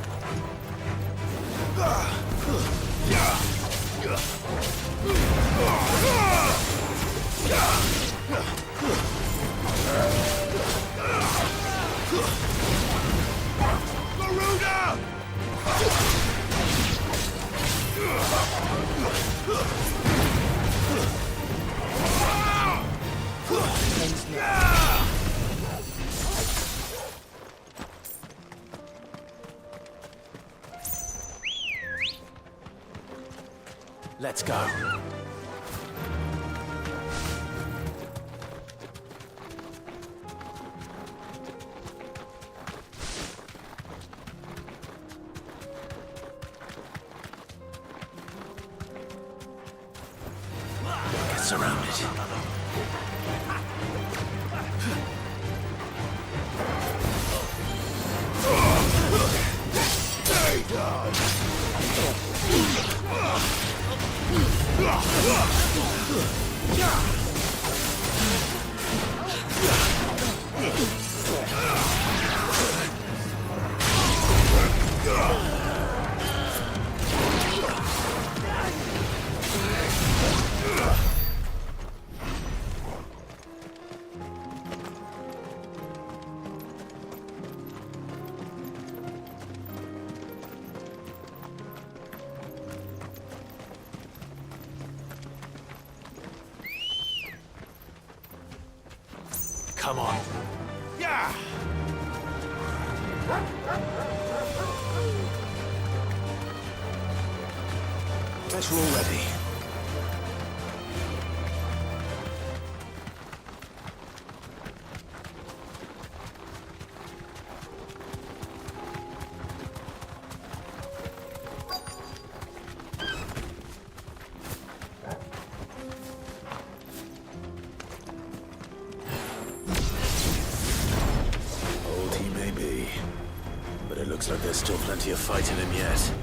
Speaker 4: Let's go. Get surrounded. Stay down. Come on. Yeah! Guess we're all ready. Looks like there's still plenty of fight in him yet.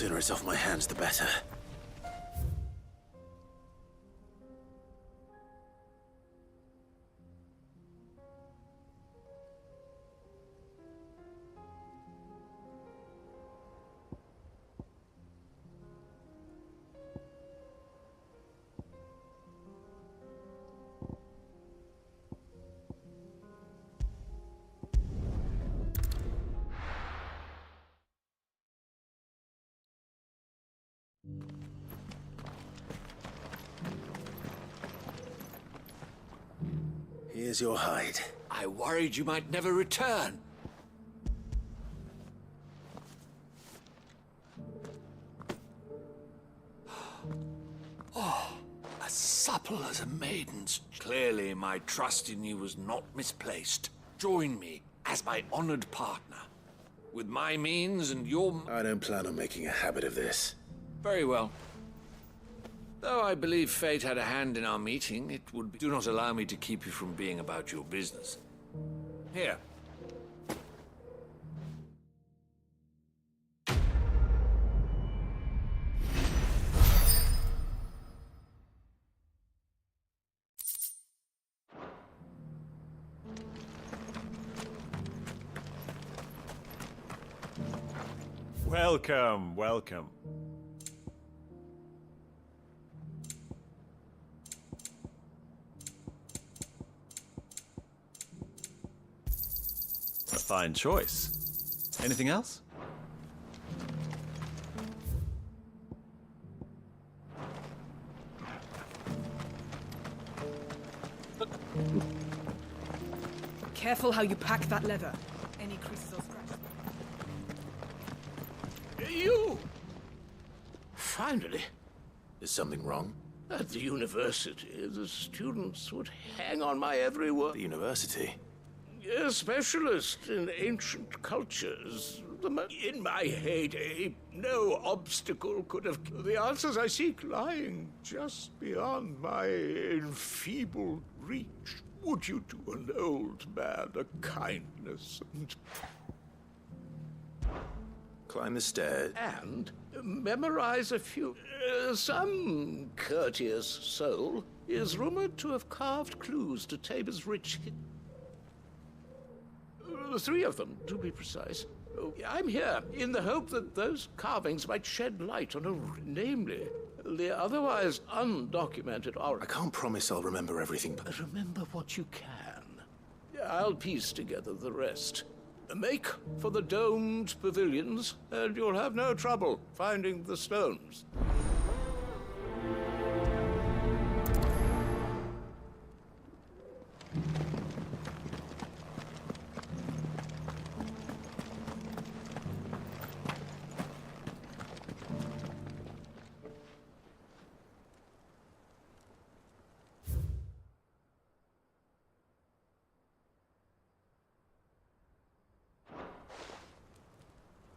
Speaker 4: sooner it's off my hands, the better. Here's your hide.
Speaker 14: I worried you might never return. Oh, as supple as a maiden's. Clearly, my trust in you was not misplaced. Join me as my honored partner. With my means and your...
Speaker 4: I don't plan on making a habit of this.
Speaker 14: Very well. Though I believe fate had a hand in our meeting, it would be... Do not allow me to keep you from being about your business. Here.
Speaker 2: Welcome, welcome. A fine choice. Anything else?
Speaker 3: Careful how you pack that leather. Any creases or scratches.
Speaker 4: You! Finally. Is something wrong? At the university, the students would hang on my every word. The university? A specialist in ancient cultures. In my heyday, no obstacle could have... The answers I seek lying just beyond my enfeebled reach. Would you do an old man a kindness and... Climb the stairs. And memorize a few... some courteous soul is rumored to have carved clues to Tabor's rich... 3 of them, to be precise. I'm here in the hope that those carvings might shed light on namely, the otherwise undocumented oracle. I can't promise I'll remember everything, but remember what you can. I'll piece together the rest. Make for the domed pavilions, and you'll have no trouble finding the stones.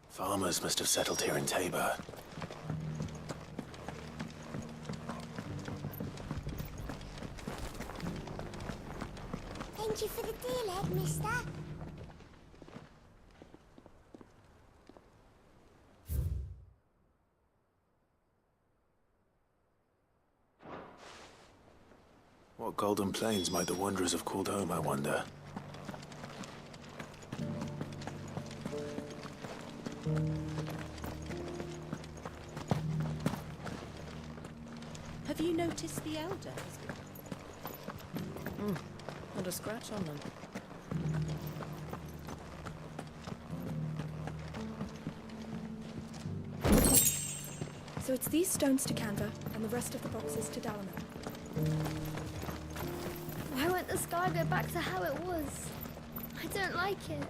Speaker 4: Farmers must have settled here in Tabor.
Speaker 15: Thank you for the deal, Ed, mister.
Speaker 4: What golden plains might the wanderers have called home, I wonder?
Speaker 11: Have you noticed the elder? Not a scratch on them.
Speaker 24: So it's these stones to Canva, and the rest of the boxes to Dalamo.
Speaker 15: Why won't the sky go back to how it was? I don't like it.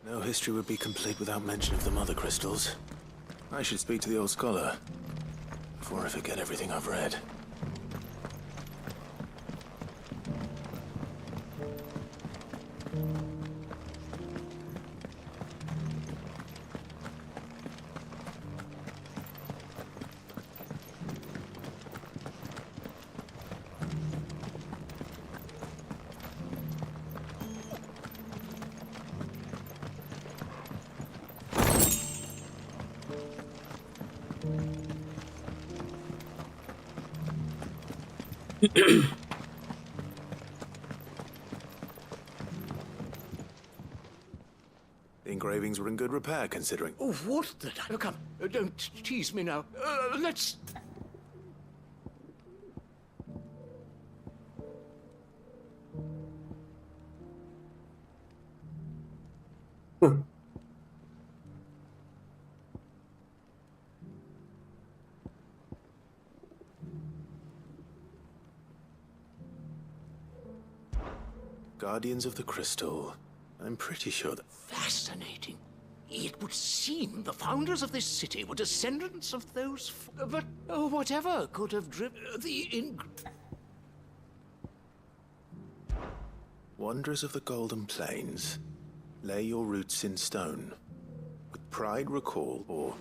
Speaker 4: No history would be complete without mention of the mother crystals. I should speak to the old scholar before I forget everything I've read. The engravings were in good repair, considering.
Speaker 13: Oh, what the... Come, don't tease me now. Let's...
Speaker 4: Guardians of the Crystal. I'm pretty sure that...
Speaker 13: Fascinating. It would seem the founders of this city were descendants of those... But whatever could have driven the...
Speaker 4: Wanderers of the Golden Plains. Lay your roots in stone. With pride recall, or...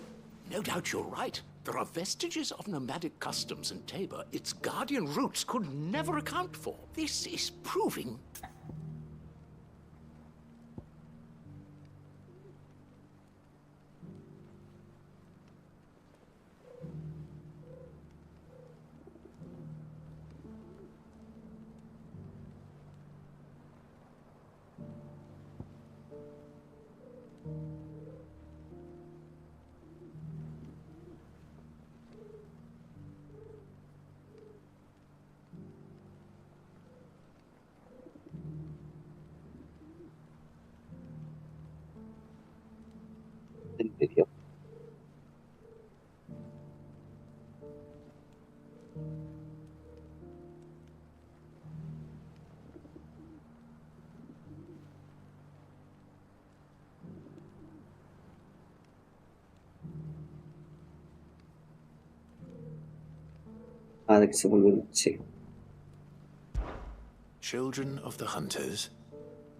Speaker 13: No doubt you're right. There are vestiges of nomadic customs in Tabor its guardian roots could never account for. This is proving...
Speaker 1: Video. De que se volvió, sí.
Speaker 4: Children of the Hunters.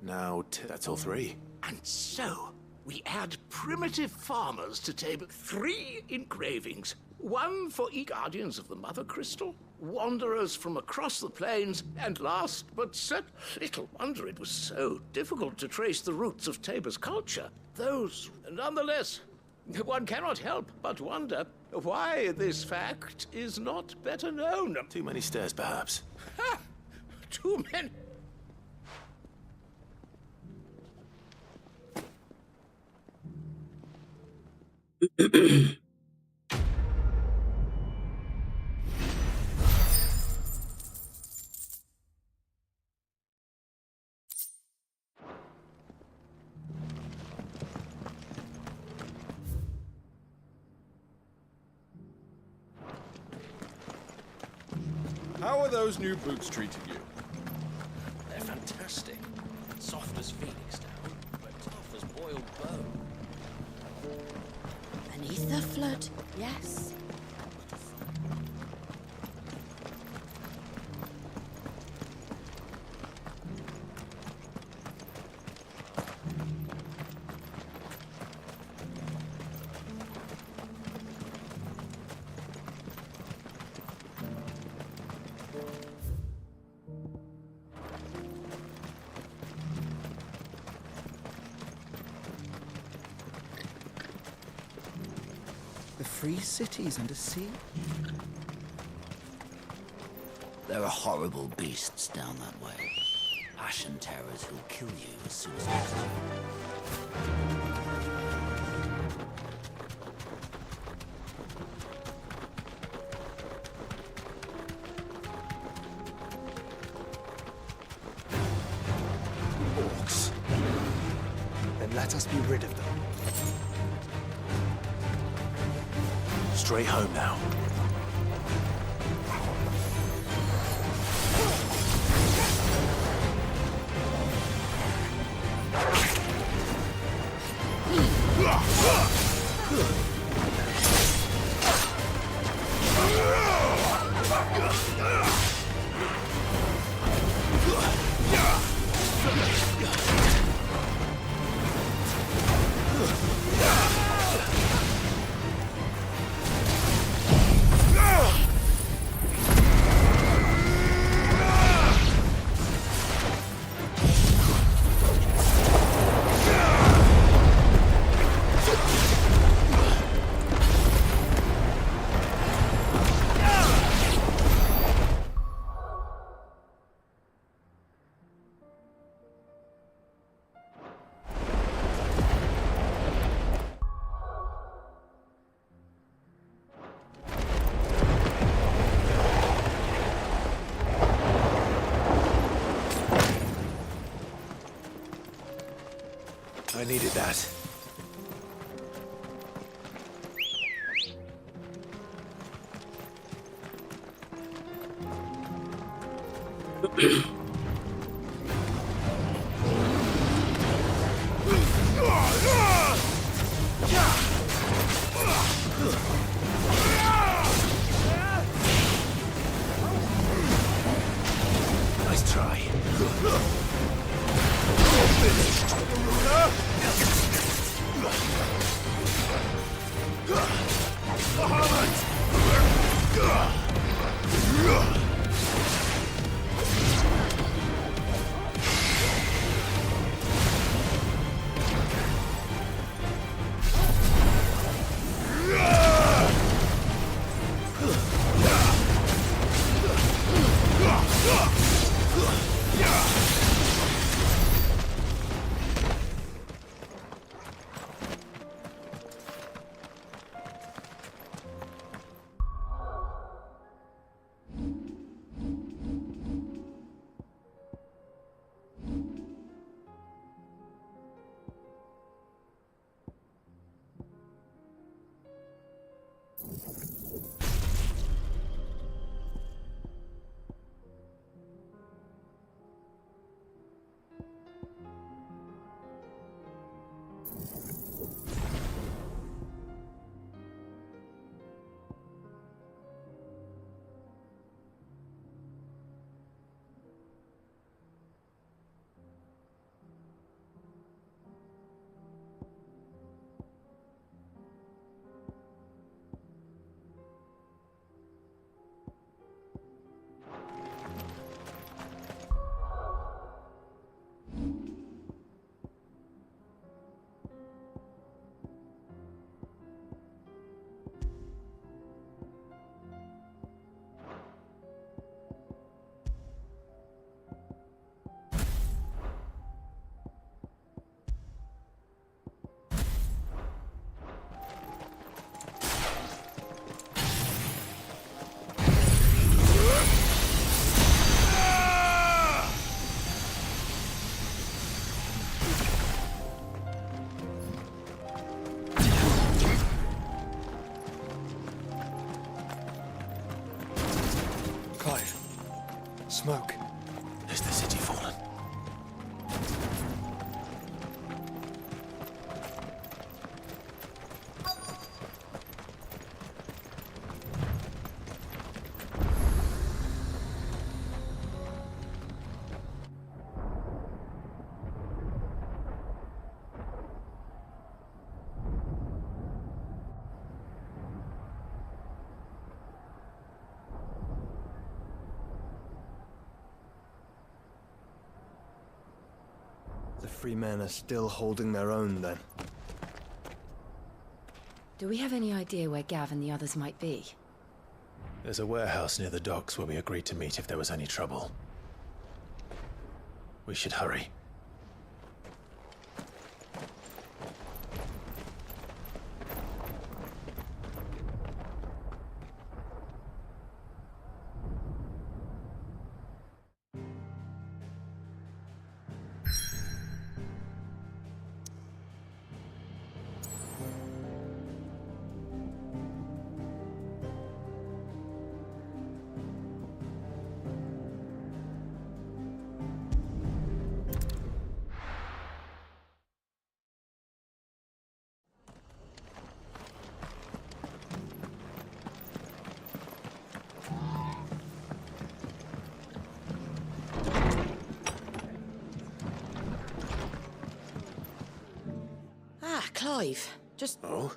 Speaker 4: Now, that's all three.
Speaker 13: And so, we add primitive farmers to Tabor. 3 engravings. 1 for each Guardians of the Mother Crystal, wanderers from across the plains, and last but little wonder it was so difficult to trace the roots of Tabor's culture. Those, nonetheless, one cannot help but wonder why this fact is not better known.
Speaker 4: Too many stairs, perhaps.
Speaker 13: Ha! Too many.
Speaker 8: How are those new boots treating you?
Speaker 10: They're fantastic. Soft as phoenix down, but tough as boiled bone.
Speaker 5: Beneath the flood, yes.
Speaker 9: Free cities under sea?
Speaker 12: There are horrible beasts down that way. Ashen terrors who'll kill you as soon as possible.
Speaker 6: Orcs. Then let us be rid of them.
Speaker 4: Straight home now.
Speaker 6: I needed that.
Speaker 14: Nice try.
Speaker 6: Smoke.
Speaker 14: Has the city fallen?
Speaker 20: The free men are still holding their own, then.
Speaker 5: Do we have any idea where Gav and the others might be?
Speaker 14: There's a warehouse near the docks where we agreed to meet if there was any trouble. We should hurry.
Speaker 5: Clive, just...
Speaker 4: Oh?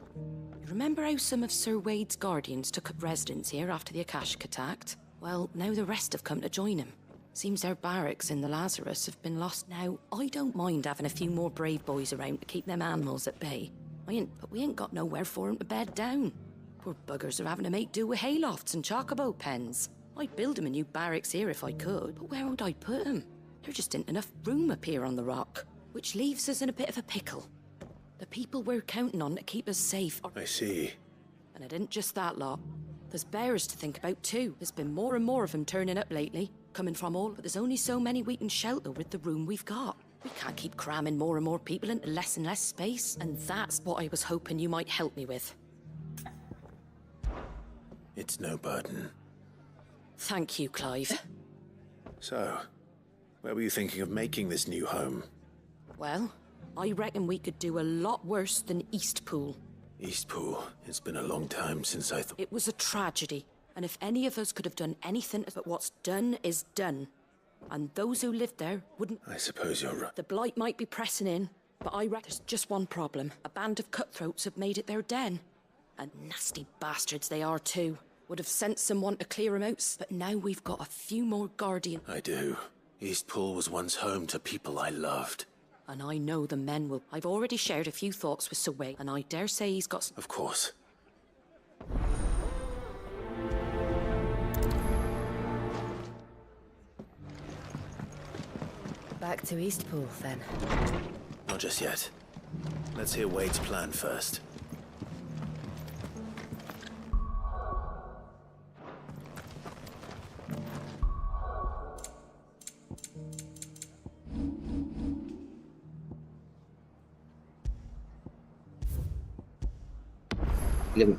Speaker 5: Remember how some of Sir Wade's guardians took up residence here after the Akashic attacked? Well, now the rest have come to join him. Seems their barracks in the Lazarus have been lost now. I don't mind having a few more brave boys around to keep them animals at bay. But we ain't got nowhere for 'em to bed down. Poor buggers are having to make do with haylofts and chocobo pens. I'd build 'em a new barracks here if I could, but where would I put 'em? There just ain't enough room up here on the rock, which leaves us in a bit of a pickle. The people we're counting on to keep us safe are...
Speaker 4: I see.
Speaker 5: And it ain't just that lot. There's bears to think about too. There's been more and more of them turning up lately, coming from all, but there's only so many we can shelter with the room we've got. We can't keep cramming more and more people into less and less space, and that's what I was hoping you might help me with.
Speaker 4: It's no burden.
Speaker 5: Thank you, Clive.
Speaker 4: So, where were you thinking of making this new home?
Speaker 5: Well, I reckon we could do a lot worse than Eastpool.
Speaker 4: Eastpool. It's been a long time since I thought...
Speaker 5: It was a tragedy, and if any of us could have done anything, but what's done is done. And those who lived there wouldn't...
Speaker 4: I suppose you're right.
Speaker 5: The blight might be pressing in, but I reckon there's just one problem. A band of cutthroats have made it their den. And nasty bastards they are too. Would have sent someone to clear them out, but now we've got a few more guardians.
Speaker 4: I do. Eastpool was once home to people I loved.
Speaker 5: And I know the men will. I've already shared a few thoughts with Sir Wade, and I dare say he's got...
Speaker 4: Of course.
Speaker 11: Back to Eastpool, then.
Speaker 4: Not just yet. Let's hear Wade's plan first.
Speaker 1: Live.